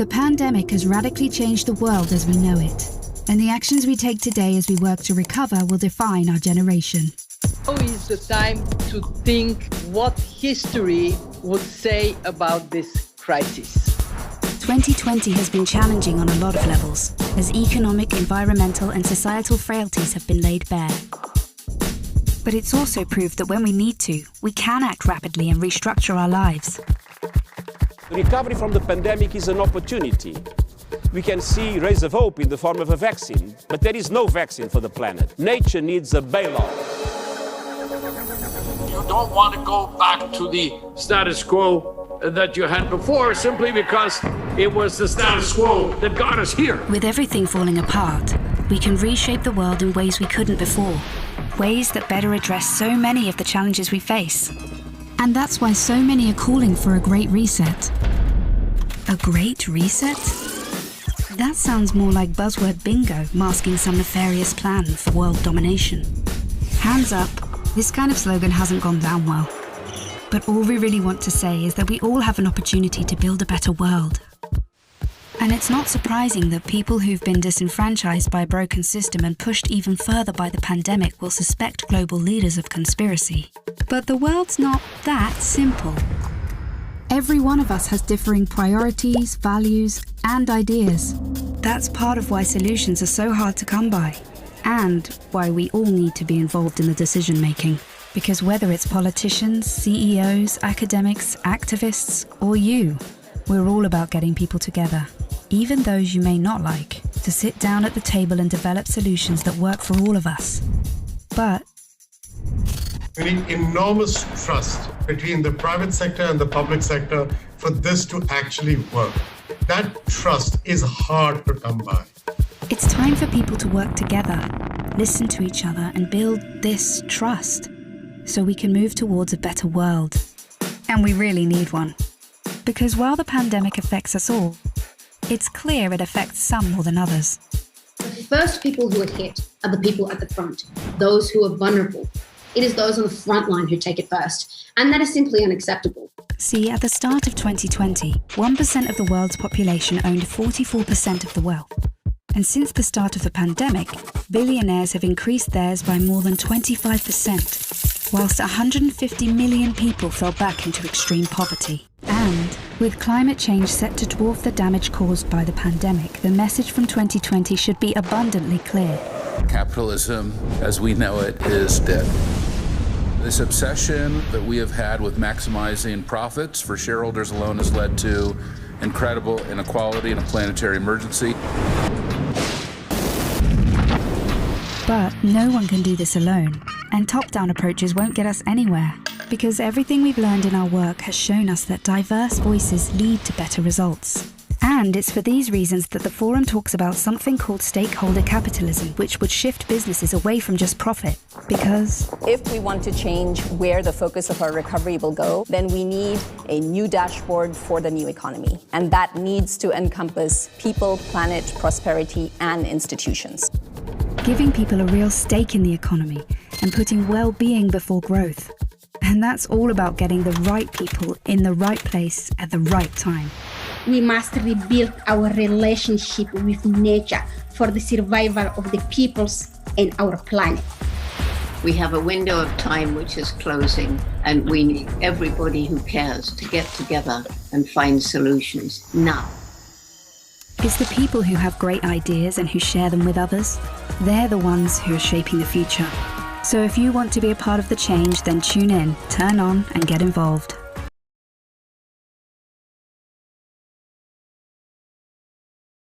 The pandemic has radically changed the world as we know it, and the actions we take today as we work to recover will define our generation. Now is the time to think what history would say about this crisis. 2020 has been challenging on a lot of levels, as economic, environmental and societal frailties have been laid bare. But it's also proved that when we need to, we can act rapidly and restructure our lives. The recovery from the pandemic is an opportunity. We can see rays of hope in the form of a vaccine, but there is no vaccine for the planet. Nature needs a bailout. You don't want to go back to the status quo that you had before simply because it was the status quo that got us here. With everything falling apart, we can reshape the world in ways we couldn't before. Ways that better address so many of the challenges we face. And that's why so many are calling for a great reset. A great reset? That sounds more like buzzword bingo masking some nefarious plan for world domination. Hands up, this kind of slogan hasn't gone down well. But all we really want to say is that we all have an opportunity to build a better world. And it's not surprising that people who've been disenfranchised by a broken system and pushed even further by the pandemic will suspect global leaders of conspiracy. But the world's not that simple. Every one of us has differing priorities, values, and ideas. That's part of why solutions are so hard to come by, and why we all need to be involved in the decision-making. Because whether it's politicians, CEOs, academics, activists, or you, we're all about getting people together, even those you may not like, to sit down at the table and develop solutions that work for all of us. But we need enormous trust between the private sector and the public sector for this to actually work. That trust is hard to come by. It's time for people to work together, listen to each other, and build this trust, so we can move towards a better world. And we really need one. Because while the pandemic affects us all, it's clear it affects some more than others. The first people who are hit are the people at the front, those who are vulnerable. It is those on the front line who take it first, and that is simply unacceptable. See, at the start of 2020, 1% of the world's population owned 44% of the wealth. And since the start of the pandemic, billionaires have increased theirs by more than 25%, whilst 150 million people fell back into extreme poverty. And with climate change set to dwarf the damage caused by the pandemic, the message from 2020 should be abundantly clear. Capitalism, as we know it, is dead. This obsession that we have had with maximizing profits for shareholders alone has led to incredible inequality and a planetary emergency. But no one can do this alone, and top-down approaches won't get us anywhere, because everything we've learned in our work has shown us that diverse voices lead to better results. And it's for these reasons that the Forum talks about something called stakeholder capitalism, which would shift businesses away from just profit. Because if we want to change where the focus of our recovery will go, then we need a new dashboard for the new economy. And that needs to encompass people, planet, prosperity, and institutions. Giving people a real stake in the economy and putting well-being before growth. And that's all about getting the right people in the right place at the right time. We must rebuild our relationship with nature for the survival of the peoples and our planet. We have a window of time which is closing, and we need everybody who cares to get together and find solutions now. It's the people who have great ideas and who share them with others. They're the ones who are shaping the future. So if you want to be a part of the change, then tune in, turn on, and get involved.